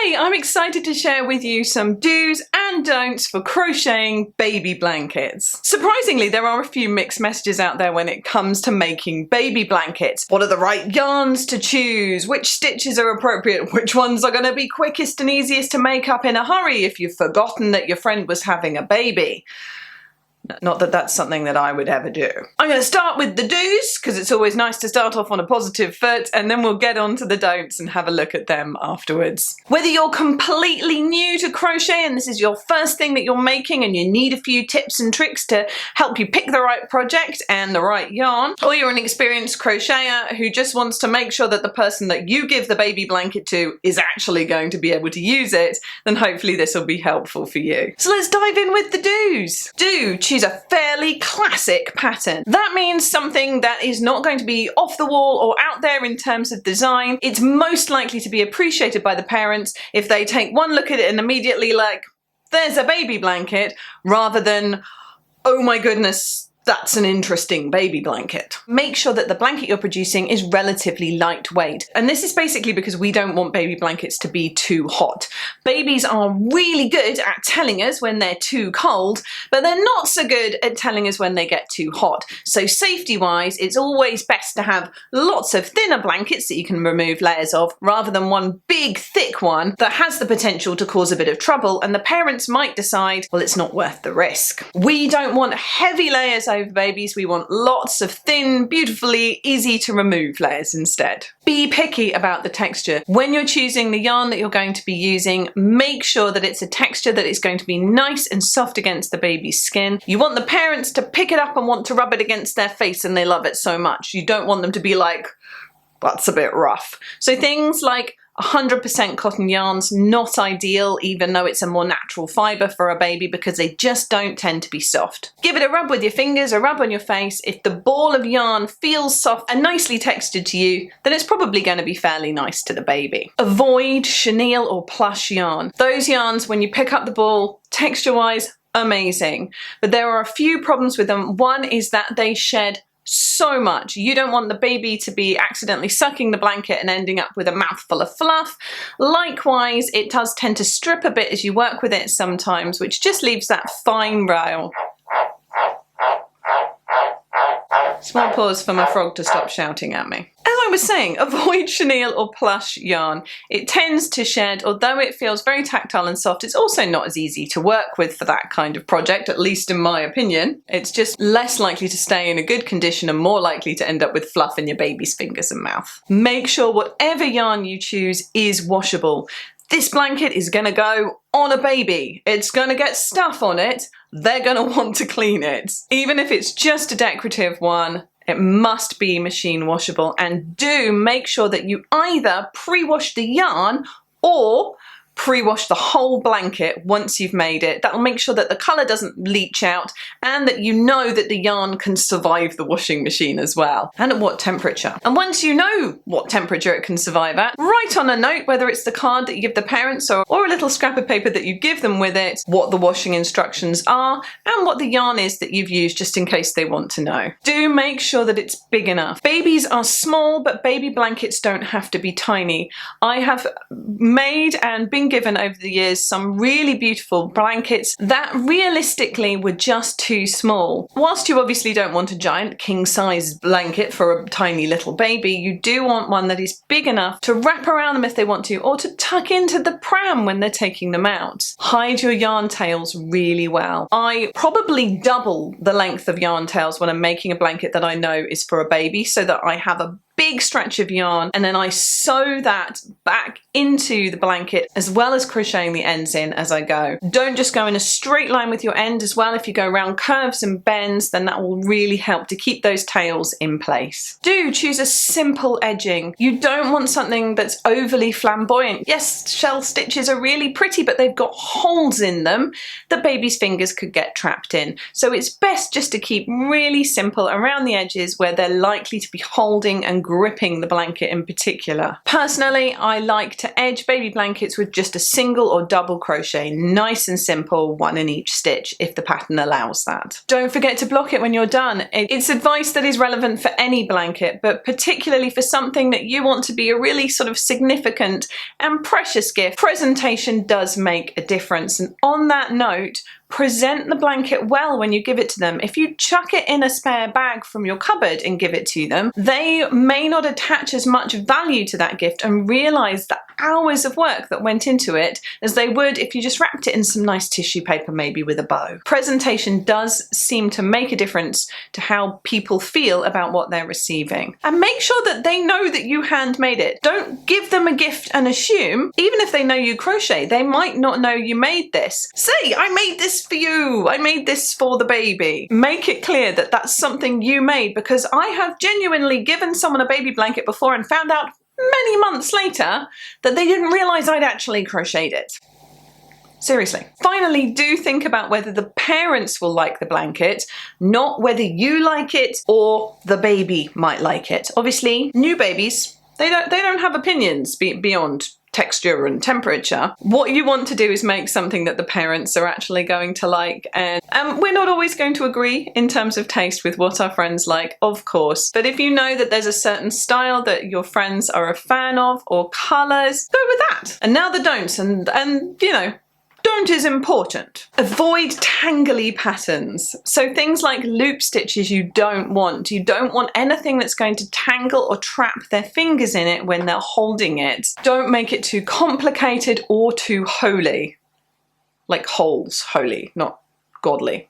Today I'm excited to share with you some do's and don'ts for crocheting baby blankets. Surprisingly, there are a few mixed messages out there when it comes to making baby blankets. What are the right yarns to choose? Which stitches are appropriate? Which ones are going to be quickest and easiest to make up in a hurry if you've forgotten that your friend was having a baby? Not that that's something that I would ever do. I'm going to start with the do's, because it's always nice to start off on a positive foot, and then we'll get on to the don'ts and have a look at them afterwards. Whether you're completely new to crochet and this is your first thing that you're making and you need a few tips and tricks to help you pick the right project and the right yarn, or you're an experienced crocheter who just wants to make sure that the person that you give the baby blanket to is actually going to be able to use it, then hopefully this will be helpful for you. So let's dive in with the do's. Choose a fairly classic pattern. That means something that is not going to be off the wall or out there in terms of design. It's most likely to be appreciated by the parents if they take one look at it and immediately like, there's a baby blanket, rather than, oh my goodness, that's an interesting baby blanket. Make sure that the blanket you're producing is relatively lightweight. And this is basically because we don't want baby blankets to be too hot. Babies are really good at telling us when they're too cold, but they're not so good at telling us when they get too hot. So safety-wise, it's always best to have lots of thinner blankets that you can remove layers of, rather than one big, thick one that has the potential to cause a bit of trouble, and the parents might decide, well, it's not worth the risk. We don't want heavy layers over babies, we want lots of thin, beautifully easy to remove layers instead. Be picky about the texture. When you're choosing the yarn that you're going to be using, make sure that it's a texture that is going to be nice and soft against the baby's skin. You want the parents to pick it up and want to rub it against their face and they love it so much. You don't want them to be like, that's a bit rough. So things like 100% cotton yarns, not ideal, even though it's a more natural fibre for a baby, because they just don't tend to be soft. Give it a rub with your fingers, a rub on your face. If the ball of yarn feels soft and nicely textured to you, then it's probably going to be fairly nice to the baby. Avoid chenille or plush yarn. Those yarns, when you pick up the ball, texture-wise, amazing. But there are a few problems with them. One is that they shed so much. You don't want the baby to be accidentally sucking the blanket and ending up with a mouthful of fluff. Likewise, it does tend to strip a bit as you work with it sometimes, which just leaves that fine rail. Small pause for my frog to stop shouting at me. As I was saying, avoid chenille or plush yarn. It tends to shed, although it feels very tactile and soft, it's also not as easy to work with for that kind of project, at least in my opinion. It's just less likely to stay in a good condition and more likely to end up with fluff in your baby's fingers and mouth. Make sure whatever yarn you choose is washable. This blanket is going to go on a baby. It's going to get stuff on it. They're going to want to clean it. Even if it's just a decorative one, it must be machine washable, and do make sure that you either pre-wash the yarn or pre-wash the whole blanket once you've made it. That'll make sure that the colour doesn't leach out and that you know that the yarn can survive the washing machine as well, and at what temperature. And once you know what temperature it can survive at, write on a note, whether it's the card that you give the parents or a little scrap of paper that you give them with it, what the washing instructions are and what the yarn is that you've used, just in case they want to know. Do make sure that it's big enough. Babies are small, but baby blankets don't have to be tiny. I have made and been given over the years some really beautiful blankets that realistically were just too small. Whilst you obviously don't want a giant king-size blanket for a tiny little baby, you do want one that is big enough to wrap around them if they want to, or to tuck into the pram when they're taking them out. Hide your yarn tails really well. I probably double the length of yarn tails when I'm making a blanket that I know is for a baby, so that I have a big stretch of yarn and then I sew that back into the blanket, as well as crocheting the ends in as I go. Don't just go in a straight line with your end as well. If you go around curves and bends, then that will really help to keep those tails in place. Do choose a simple edging. You don't want something that's overly flamboyant. Yes, shell stitches are really pretty, but they've got holes in them that baby's fingers could get trapped in. So it's best just to keep really simple around the edges where they're likely to be holding and gripping the blanket in particular. Personally, I like to edge baby blankets with just a single or double crochet, nice and simple, one in each stitch if the pattern allows that. Don't forget to block it when you're done. It's advice that is relevant for any blanket, but particularly for something that you want to be a really sort of significant and precious gift. Presentation does make a difference, and on that note, present the blanket well when you give it to them. If you chuck it in a spare bag from your cupboard and give it to them, they may not attach as much value to that gift and realise the hours of work that went into it as they would if you just wrapped it in some nice tissue paper, maybe with a bow. Presentation does seem to make a difference to how people feel about what they're receiving. And make sure that they know that you handmade it. Don't give them a gift and assume, even if they know you crochet, they might not know you made this. Say, I made this for you, I made this for the baby. Make it clear that that's something you made, because I have genuinely given someone a baby blanket before and found out many months later that they didn't realise I'd actually crocheted it. Seriously. Finally, do think about whether the parents will like the blanket, not whether you like it or the baby might like it. Obviously, new babies, they don't have opinions beyond texture and temperature. What you want to do is make something that the parents are actually going to like, and we're not always going to agree in terms of taste with what our friends like, of course, but if you know that there's a certain style that your friends are a fan of or colours, go with that. And now the don'ts, and you know, don't is important. Avoid tangly patterns. So things like loop stitches you don't want. You don't want anything that's going to tangle or trap their fingers in it when they're holding it. Don't make it too complicated or too holy. Like holes, holy, not godly,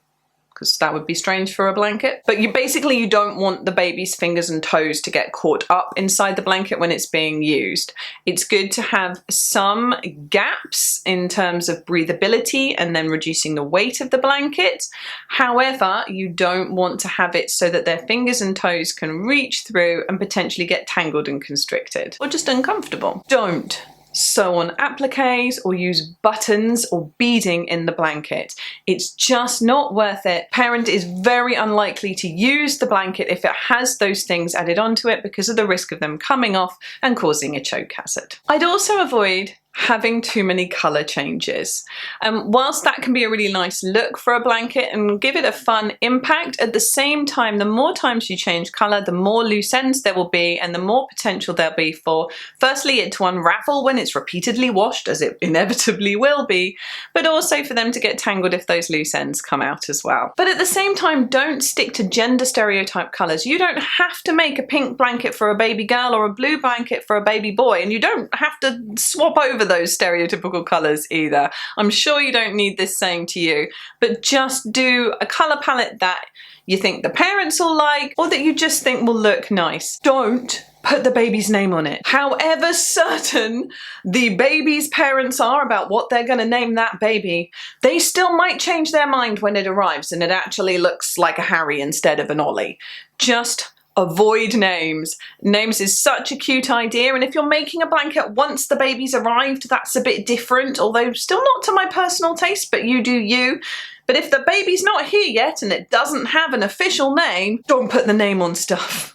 because that would be strange for a blanket. But you don't want the baby's fingers and toes to get caught up inside the blanket when it's being used. It's good to have some gaps in terms of breathability and then reducing the weight of the blanket. However, you don't want to have it so that their fingers and toes can reach through and potentially get tangled and constricted, or just uncomfortable. Don't sew on appliques or use buttons or beading in the blanket. It's just not worth it. Parent is very unlikely to use the blanket if it has those things added onto it because of the risk of them coming off and causing a choke hazard. I'd also avoid having too many colour changes. Whilst that can be a really nice look for a blanket and give it a fun impact, at the same time, the more times you change colour, the more loose ends there will be and the more potential there'll be for, firstly, it to unravel when it's repeatedly washed, as it inevitably will be, but also for them to get tangled if those loose ends come out as well. But at the same time, don't stick to gender stereotype colours. You don't have to make a pink blanket for a baby girl or a blue blanket for a baby boy, and you don't have to swap over those stereotypical colours either. I'm sure you don't need this saying to you, but just do a colour palette that you think the parents will like or that you just think will look nice. Don't put the baby's name on it. However certain the baby's parents are about what they're going to name that baby, they still might change their mind when it arrives and it actually looks like a Harry instead of an Ollie. Just avoid names. Names is such a cute idea, and if you're making a blanket once the baby's arrived, that's a bit different, although still not to my personal taste, but you do you. But if the baby's not here yet and it doesn't have an official name, don't put the name on stuff.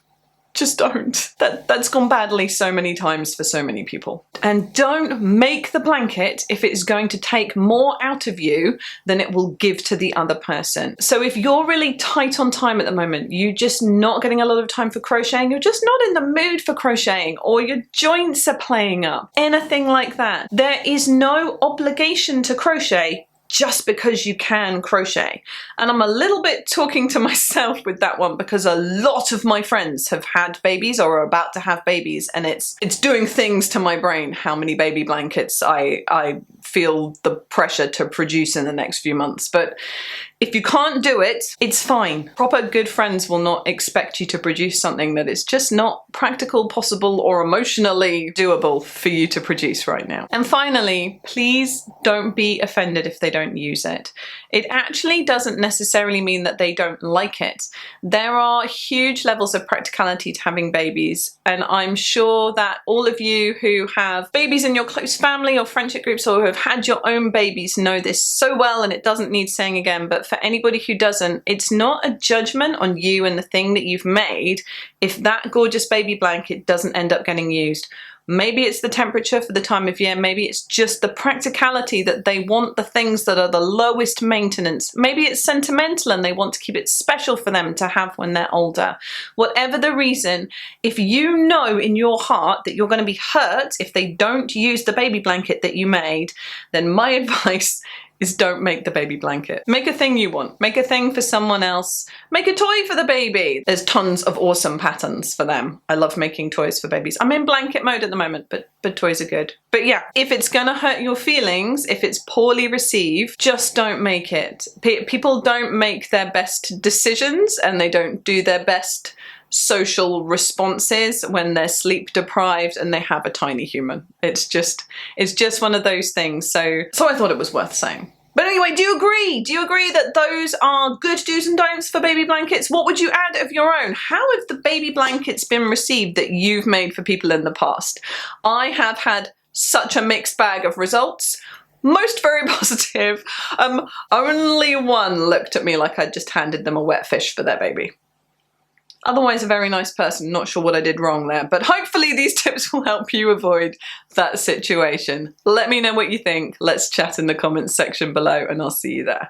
Just don't. That's gone badly so many times for so many people. And don't make the blanket if it's going to take more out of you than it will give to the other person. So if you're really tight on time at the moment, you're just not getting a lot of time for crocheting, you're just not in the mood for crocheting, or your joints are playing up, anything like that, there is no obligation to crochet just because you can crochet. And I'm a little bit talking to myself with that one because a lot of my friends have had babies or are about to have babies, and it's doing things to my brain how many baby blankets I feel the pressure to produce in the next few months. But if you can't do it, it's fine. Proper good friends will not expect you to produce something that is just not practical, possible, or emotionally doable for you to produce right now. And finally, please don't be offended if they don't use it. It actually doesn't necessarily mean that they don't like it. There are huge levels of practicality to having babies, and I'm sure that all of you who have babies in your close family or friendship groups or who have had your own babies know this so well, and it doesn't need saying again, but for anybody who doesn't, it's not a judgment on you and the thing that you've made if that gorgeous baby blanket doesn't end up getting used. Maybe it's the temperature for the time of year, maybe it's just the practicality that they want the things that are the lowest maintenance. Maybe it's sentimental and they want to keep it special for them to have when they're older. Whatever the reason, if you know in your heart that you're going to be hurt if they don't use the baby blanket that you made, then my advice is don't make the baby blanket. Make a thing you want. Make a thing for someone else. Make a toy for the baby. There's tons of awesome patterns for them. I love making toys for babies. I'm in blanket mode at the moment, but toys are good. But yeah, if it's gonna hurt your feelings, if it's poorly received, just don't make it. People don't make their best decisions and they don't do their best social responses when they're sleep deprived and they have a tiny human. It's just one of those things. So I thought it was worth saying. But anyway, do you agree? Do you agree that those are good do's and don'ts for baby blankets? What would you add of your own? How have the baby blankets been received that you've made for people in the past? I have had such a mixed bag of results. Most very positive. Only one looked at me like I'd just handed them a wet fish for their baby. Otherwise a very nice person, not sure what I did wrong there, but hopefully these tips will help you avoid that situation. Let me know what you think. Let's chat in the comments section below and I'll see you there.